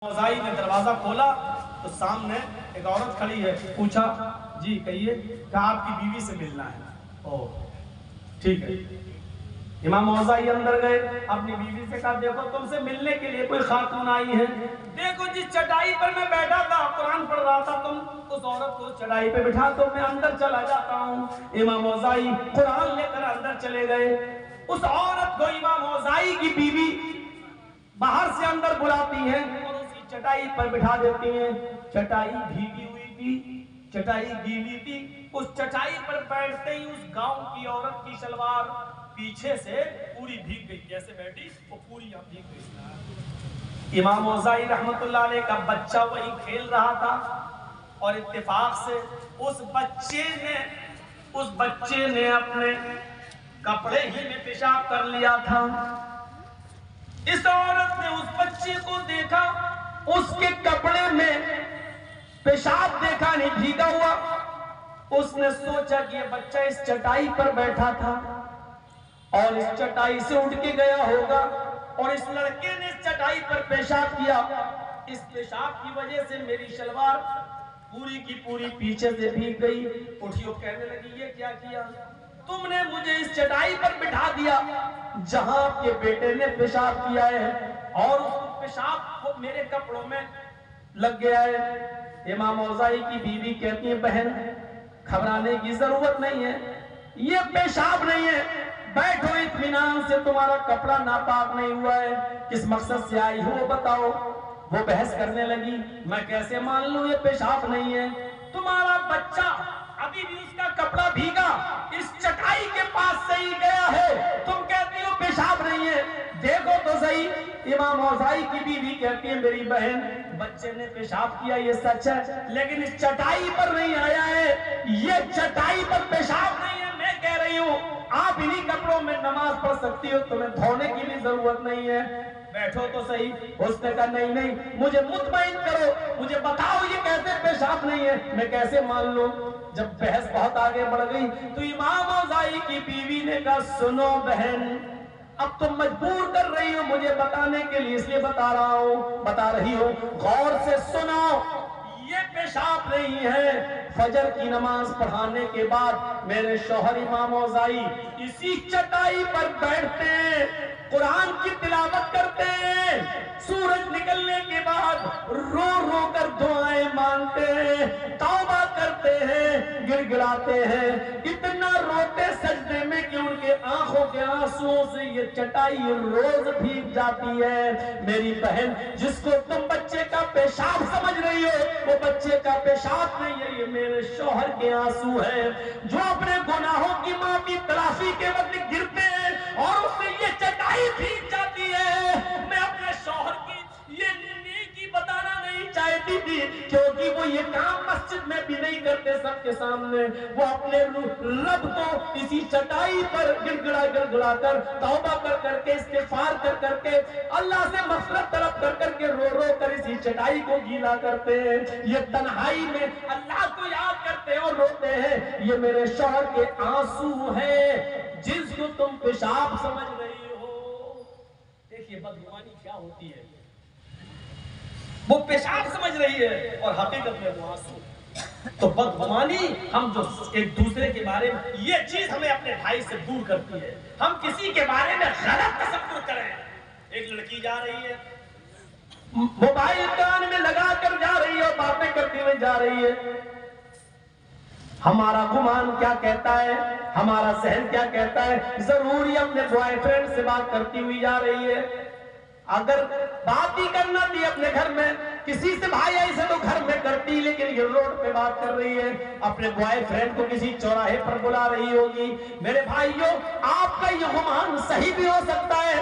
موزائی نے دروازہ کھولا تو سامنے ایک عورت کھڑی ہے. پوچھا جی کہیے کہ آپ کی بیوی سے ملنا ہے. او ٹھیک ہے. امام موزائی اندر گئے, اپنی بیوی سے کہا دیکھو تم سے ملنے کے لیے کوئی خاتون آئی ہے, دیکھو جس چٹائی پر میں بیٹھا تھا قرآن پڑھ رہا تھا تم اس عورت کو چٹائی پہ بٹھا دو, میں اندر چلا جاتا ہوں. امام موزائی قرآن لے کر اندر چلے گئے. اس عورت کو امام موزائی کی بیوی باہر سے اندر بلاتی ہے اور اسی چٹائی پر بٹھا دیتی ہیں. چٹائی بھیگی ہوئی تھی, چٹائی گیلی تھی. اس چٹائی پر بیٹھتے ہی اس گاؤں کی عورت کی شلوار پیچھے سے پوری بھیگ گئی, جیسے بیٹھی وہ پوری یہاں بھیگ گئی. امام موزائی رحمت اللہ علیہ کا بچہ وہی کھیل رہا تھا اور اتفاق سے اس بچے نے اپنے کپڑے ہی میں پیشاب کر لیا تھا. اس عورت نے اس بچے کو دیکھا, اس کے کپڑے میں پیشاب دیکھا نہیں بھیگا ہوا. اس نے سوچا کہ یہ بچہ اس چٹائی پر بیٹھا تھا اور اس چٹائی سے اٹھ کے گیا ہوگا اور اس لڑکے نے اس چٹائی پر پیشاب کیا. اس پیشاب کی وجہ سے میری شلوار پوری کی پوری پیچھے سے بھیگ گئی. اٹھی اور کہنے لگی یہ کیا کیا, تم نے مجھے اس چٹائی پر بٹھا دیا جہاں آپ کے بیٹے نے پیشاب کیا ہے اور اس پیشاب میرے کپڑوں میں لگ گیا ہے. امام موزائی کی بیوی کہتی ہے بہن گھبرانے کی ضرورت نہیں ہے, یہ پیشاب نہیں ہے, بیٹھو اطمینان سے, تمہارا کپڑا ناپاک نہیں ہوا ہے, کس مقصد سے آئی ہو وہ بتاؤ. وہ بحث کرنے لگی میں کیسے مان لوں یہ پیشاب نہیں ہے, تمہارا بچہ ابھی بھی اس کا کپڑا بھیگا اس چٹائی کے پاس سے ہی گیا ہے, تم کہتی ہو پیشاب نہیں ہے, دیکھو تو صحیح. امام موزائی کی بیوی کہتی ہے میری بہن بچے نے پیشاب کیا یہ سچ ہے, لیکن اس چٹائی پر نہیں آیا ہے, یہ چٹائی پر پیشاب نہیں ہے. میں کہہ رہی ہوں آپ انہی کپڑوں میں نماز پڑھ سکتی ہو, تمہیں دھونے کی بھی ضرورت نہیں ہے, بیٹھو تو صحیح. اس نے کہا نہیں مجھے مطمئن کرو, مجھے بتاؤ یہ کیسے پیشاب نہیں ہے, میں کیسے مان لوں. جب بحث بہت آگے بڑھ گئی تو امام موزائی کی بیوی نے کہا سنو بہن اب تم مجبور کر رہی ہو مجھے بتانے کے لیے, اس لیے بتا رہی ہو, غور سے سنو. یہ پیشاب نہیں ہے. فجر کی نماز پڑھانے کے بعد میرے شوہر امام موزائی اسی چٹائی پر بیٹھتے ہیں, قرآن کی تلاوت کرتے ہیں, سورج نکلنے کے بعد رو رو کر دعائیں مانگتے ہیں, توبہ کرتے ہیں, گر گراتے ہیں, اتنا روتے سجدے میں کہ ان کے آنکھوں کے آنسوؤں سے یہ چٹائی روز بھیگ جاتی ہے. میری بہن جس کو تم بچے کا پیشاب سمجھ رہی ہو وہ بچے کا پیشاب نہیں ہے, یہ میرے شوہر کے آنسو ہیں جو اپنے گناہوں کی معافی تلافی کے وقت گرتے ہیں اور اس سے یہ چٹائی بھیگ جاتی ہے. میں اپنے شوہر کی یہ نیکی بتانا نہیں چاہتی تھی کیونکہ وہ یہ کام مسجد میں بھی نہیں کرتے سب کے سامنے. وہ اپنے رب کو اسی چٹائی پر گڑ گڑا کر توبہ کر کے استغفار کر کے اللہ سے مغفرت طلب کر کے رو رو کر اسی چٹائی کو گیلا کرتے ہیں. یہ تنہائی میں اللہ کو یاد کرتے اور روتے ہیں. یہ میرے شوہر کے آنسو ہیں جس کو تم پیشاب سمجھ رہی ہو. دیکھیے بدگمانی کیا ہوتی ہے, وہ پیشاب سمجھ رہی ہے اور حقیقت میں وہ آنسو. تو بدگمانی ہم جو ایک دوسرے کے بارے میں یہ چیز ہمیں اپنے بھائی سے دور کرتی ہے. ہم کسی کے بارے میں غلط تصور کریں. ایک لڑکی جا رہی ہے موبائل کان میں لگا کر جا رہی ہے اور باتیں کرتی ہوئی جا رہی ہے, ہمارا گمان کیا کہتا ہے, ہمارا ذہن کیا کہتا ہے, ضروری اپنے بوائے فرینڈ سے بات کرتی ہوئی جا رہی ہے. اگر بات ہی کرنا تھی اپنے گھر میں کسی سے بھائی ایسے تو گھر میں کرتی, لیکن یہ روڈ پہ بات کر رہی ہے, اپنے بوائے فرینڈ کو کسی چوراہے پر بلا رہی ہوگی. میرے بھائیوں آپ کا یہ گمان صحیح بھی ہو سکتا ہے,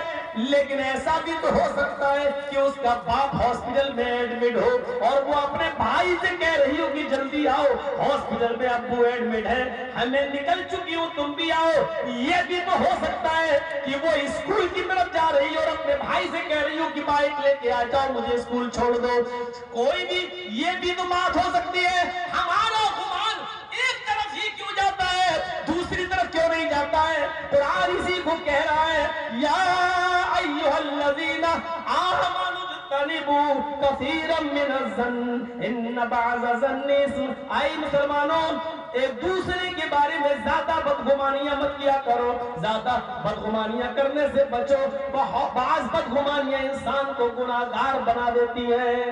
لیکن ایسا بھی تو ہو سکتا ہے کہ اس کا باپ ہاسپٹل میں ایڈمٹ ہو اور وہ اپنے بھائی سے کہہ رہی ہو کہ جلدی آؤ ہاسپٹل میں ابو ایڈمٹ ہے, ہمیں نکل چکی ہوں تم بھی آؤ. یہ بھی تو ہو سکتا ہے کہ وہ اسکول کی طرف جا رہی ہو اور اپنے بھائی سے کہہ رہی ہو کہ بائک لے کے آ جاؤ مجھے اسکول چھوڑ دو. کوئی بھی یہ بھی تو بات ہو سکتی ہے. ہمارا گمان ایک طرف ہی کیوں جاتا ہے, دوسری طرف کیوں نہیں جاتا ہے. قرآن اسی کو کہہ رہا ہے یا ایھا الذین آمنوا فاجتنبوا كثيرا من الظن ان بعض الظن اسم. اے مسلمانوں، ایک دوسرے کے بارے میں زیادہ بدگمانیاں مت کیا کرو، زیادہ بدگمانیاں کرنے سے بچو. بعض بدگمانیاں انسان کو گناہگار بنا دیتی ہیں،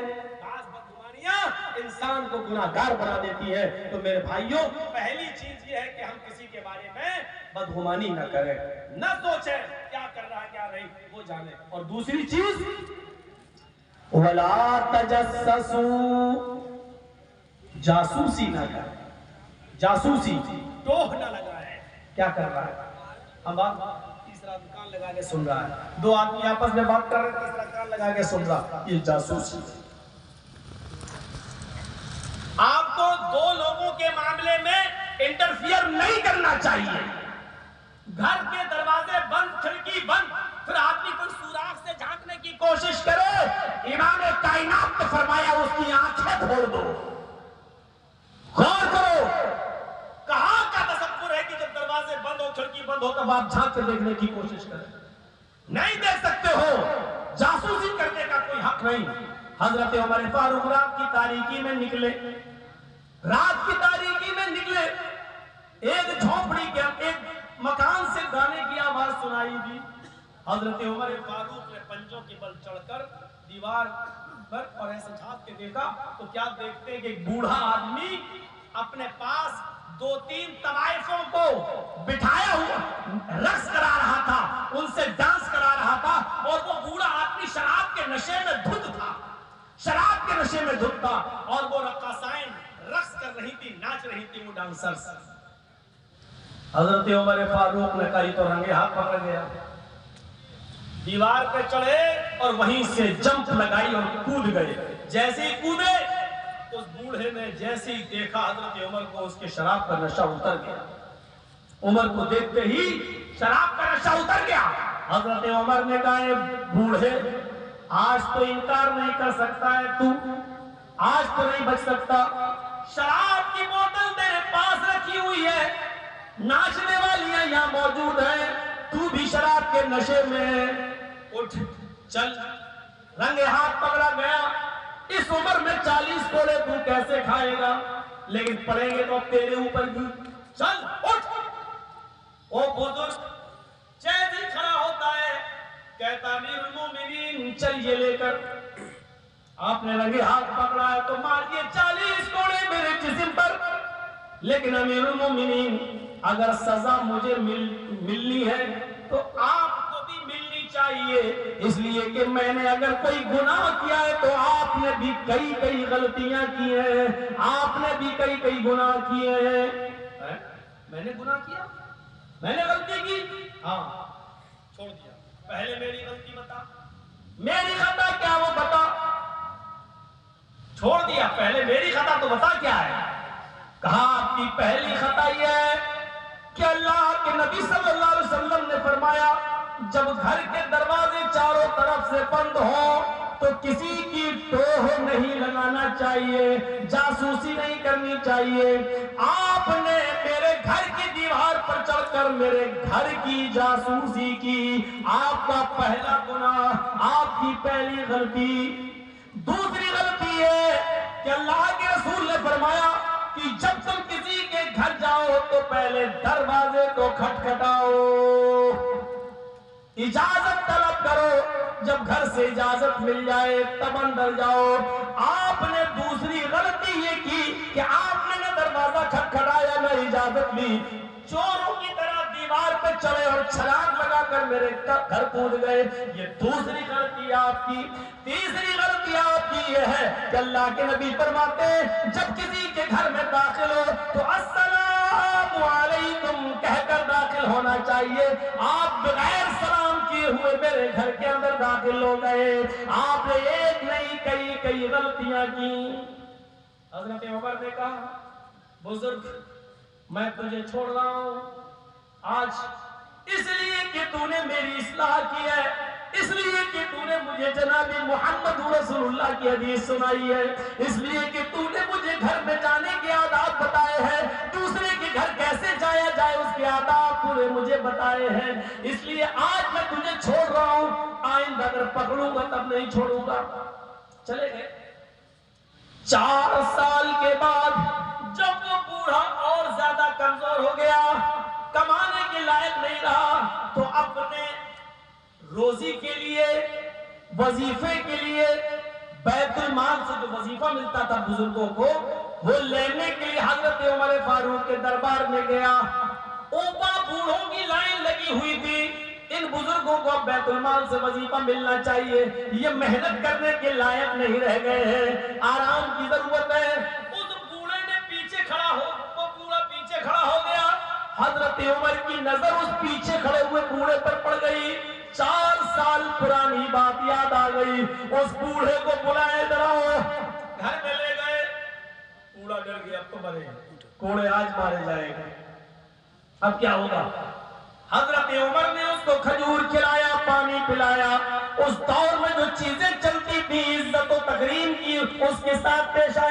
انسان کو گناہگار بنا دیتی ہے. تو میرے بھائیوں، پہلی چیز یہ ہے کہ ہم کسی کے بارے میں بدگمانی نہ کریں، نہ سوچیں کیا کر رہا ہے کیا نہیں، وہ جانے. اور دوسری چیز وَلَا تَجَسَّسُوا، جاسوسی نہ کریں. جاسوسی ٹوہ نہ لگائے کیا کر رہا ہے. ہم تیسرا کان لگا کے سن رہا ہے، دو آدمی آپس میں بات کر رہے ہیں، تیسرا کان لگا کے سن رہا، یہ جاسوسی. آپ کو دو لوگوں کے معاملے میں انٹرفیئر نہیں کرنا چاہیے. گھر کے دروازے بند، کھڑکی بند، پھر آدمی کوئی سوراخ سے جھانکنے کی کوشش کرے. امام کائنات نے فرمایا اس کی آنکھیں کھول دو. غور کرو، کہاں کا تصور ہے کہ جب دروازے بند ہو، کھڑکی بند ہو، تب آپ جھانک کر دیکھنے کی کوشش کریں؟ نہیں دیکھ سکتے ہو، جاسوسی کرنے کا کوئی حق نہیں. حضرت عمر فاروق رات کی تاریکی میں نکلے، رات کی تاریکی میں نکلے، ایک جھونپڑی کے ایک مکان سے گانے کی آواز سنائی دی. حضرت عمر فاروق نے پنجوں کے بل چڑھ کر دیوار پر اور ایسے جھانک کے دیکھا تو کیا دیکھتے ہیں کہ ایک بوڑھا آدمی اپنے پاس دو تین طوائفوں کو بٹھایا ہوا رقص کرا رہا تھا، ان سے ڈانس کرا رہا تھا. اور وہ بوڑھا آدمی شراب کے نشے میں دھت تھا، شراب کے نشے میں دھت تھا، اور وہ رقاصائیں رقص کر رہی تھی، ناچ رہی تھی، وہ ڈانسرز. حضرت عمر فاروق نے کہا یہ تو رنگے ہاتھ پکڑ گیا. دیوار پہ چڑھے اور وہیں سے جمپ لگائی اور کود گئے. جیسے ہی کودے اس بوڑھے نے جیسے ہی دیکھا حضرت عمر کو، اس کے شراب کا نشہ اتر گیا. عمر کو دیکھتے ہی شراب کا نشہ اتر گیا. حضرت عمر نے کہا بوڑھے، آج تو انکار نہیں کر سکتا ہے تو، آج تو نہیں بچ سکتا. شراب کی بوتل تیرے پاس رکھی ہوئی ہے، ناچنے والیاں یہاں موجود ہیں، تو بھی شراب کے نشے میں. اٹھ چل. رنگے ہاتھ پکڑا گیا. اس عمر میں 40 کوڑے تو کیسے کھائے گا، لیکن پڑیں گے تو تیرے اوپر بھی. چل اٹھ. وہ بزرگ جیسے ہی کھڑا ہوتا ہے کہتا امیر المومنین چلیے لے کر. آپ نے رنگے ہاتھ پکڑا ہے تو ماریے 40 کوڑے میرے جسم پر، لیکن امیر المومنین اگر سزا مجھے ملنی ہے تو آپ کو بھی ملنی چاہیے، اس لیے کہ میں نے اگر کوئی گناہ کیا ہے تو آپ نے بھی کئی غلطیاں کی ہیں، آپ نے بھی کئی گناہ کیے ہیں. میں نے گناہ کیا، میں نے غلطی کی، ہاں چھوڑ دیا. پہلے میری غلطی بتا، میری خطا کیا وہ بتا. چھوڑ دیا، پہلے میری خطا تو بتا کیا ہے. کہا آپ کی پہلی خطا یہ ہے کہ اللہ کے نبی صلی اللہ علیہ وسلم نے فرمایا جب گھر کے دروازے چاروں طرف سے بند ہوں تو کسی کی ٹوہ نہیں لگانا چاہیے، جاسوسی نہیں کرنی چاہیے. آپ نے میرے گھر کی دیوار پر چڑھ کر میرے گھر کی جاسوسی کی. آپ کا پہلا گناہ، آپ کی پہلی غلطی. دوسری غلطی ہے کہ اللہ کے رسول نے فرمایا کہ جب تم کسی کے گھر جاؤ تو پہلے دروازے کو کھٹکھٹاؤ، اجازت طلب کرو، جب گھر سے اجازت مل جائے تب اندر جاؤ. آپ نے دوسری غلطی یہ کی کہ آپ نے نہ دروازہ کھٹکھٹایا نہ اجازت لی، چوروں کی طرح دیوار پہ چڑھے اور چھلانگ لگا کر میرے گھر کود گئے. یہ دوسری غلطی آپ کی. تیسری غلطی آپ کی یہ ہے کہ اللہ کے نبی فرماتے ہیں جب کسی کے گھر میں داخل ہو تو السلام علیکم کہہ کر داخل ہونا چاہیے. آپ بغیر سلام کیے ہوئے میرے گھر کے اندر داخل ہو گئے. آپ نے ایک نہیں کئی غلطیاں کی. حضرت عمر نے کہا بزرگ میں تجھے چھوڑ رہا ہوں آج اس لیے کہ تو نے میری اصلاح کی ہے، اس لیے کہ تو نے مجھے جناب محمد رسول اللہ کی حدیث سنائی ہے، اس لیے کہ تو نے مجھے گھر میں جانے کے آداب بتائے ہیں، دوسرے کے گھر کیسے جایا جائے اس کے آداب تو نے مجھے بتائے ہیں، اس لیے آج میں تجھے چھوڑ رہا ہوں. آئندہ اگر پکڑوں گا تب نہیں چھوڑوں گا. چلے گئے. 4 سال کے بعد جب وہ بوڑھا اور زیادہ کمزور ہو گیا، کمانے کے لائق نہیں رہا، تو اپنے روزی کے لیے، وظیفے کے لیے بیت المال سے جو وظیفہ ملتا تھا بزرگوں کو، وہ لینے کے لیے حضرت عمر فاروق کے دربار میں گیا. اوپر بوڑھوں کی لائن لگی ہوئی تھی، ان بزرگوں کو بیت المال سے وظیفہ ملنا چاہیے، یہ محنت کرنے کے لائق نہیں رہ گئے ہیں، آرام کی ضرورت ہے. اس بوڑھے نے پیچھے کھڑا ہو، وہ بوڑھا پیچھے کھڑا ہو گیا. حضرت عمر کی نظر اس پیچھے کھڑے ہوئے بوڑھے پر پڑ گئی. 4 سال پرانی بات یاد آ گئی. اس بوڑھے کو بلائے ڈراؤ، گھر میں لے گئے. بوڑھا ڈر گیا، اب تو مرے گا، کوڑے آج مارے جائیں گے، اب کیا ہوگا. حضرت عمر نے اس کو کھجور کھلایا، پانی پلایا. اس دور میں جو چیزیں چلتی تھی عزت و تکریم کی، اس کے ساتھ پیش آئے.